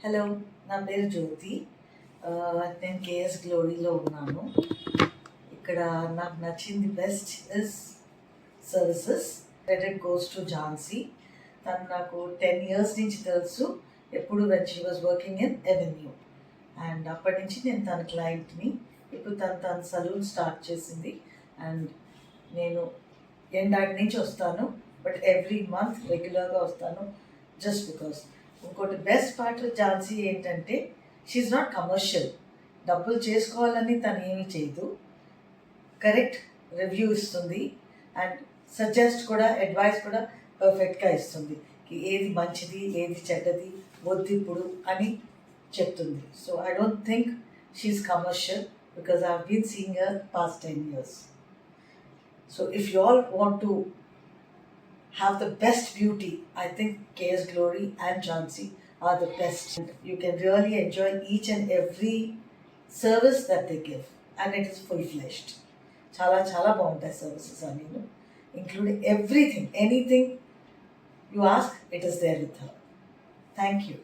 Hello, నా పేరు జ్యోతి. నేను కేఎస్ గ్లోరీలో ఉన్నాను. ఇక్కడ నాకు నచ్చింది best is services. Credit goes to Jhansi. తను నాకు 10 years నుంచి తెలుసు. ఎప్పుడు when she was working in avenue. And అప్పటి నుంచి నేను తన క్లయింట్ని. ఇప్పుడు తన సలూన్ స్టార్ట్ చేసింది. అండ్ నేను ఎండాడి నుంచి వస్తాను, బట్ ఎవ్రీ మంత్ రెగ్యులర్గా వస్తాను జస్ట్ బికాస్. ఇంకోటి బెస్ట్ పార్ట్ ఝాన్సీ ఏంటంటే షీఈ్ నాట్ కమర్షియల్. డబ్బులు చేసుకోవాలని తను ఏమీ చేయదు. కరెక్ట్ రివ్యూ ఇస్తుంది అండ్ సజెస్ట్ కూడా, అడ్వైస్ కూడా పర్ఫెక్ట్గా ఇస్తుంది. ఏది మంచిది, ఏది చెడ్డది, వద్దు ఇప్పుడు అని చెప్తుంది. So I don't think she commercial because I've been seeing her past 10 years. So if you all want to have the best beauty, I think KS Glory and Jhansi are the best. You can really enjoy each and every service that they give, and it is full-fledged. Chala బాగుంటాయి services అన్నీను, including everything, anything you ask, it is there with her. Thank you.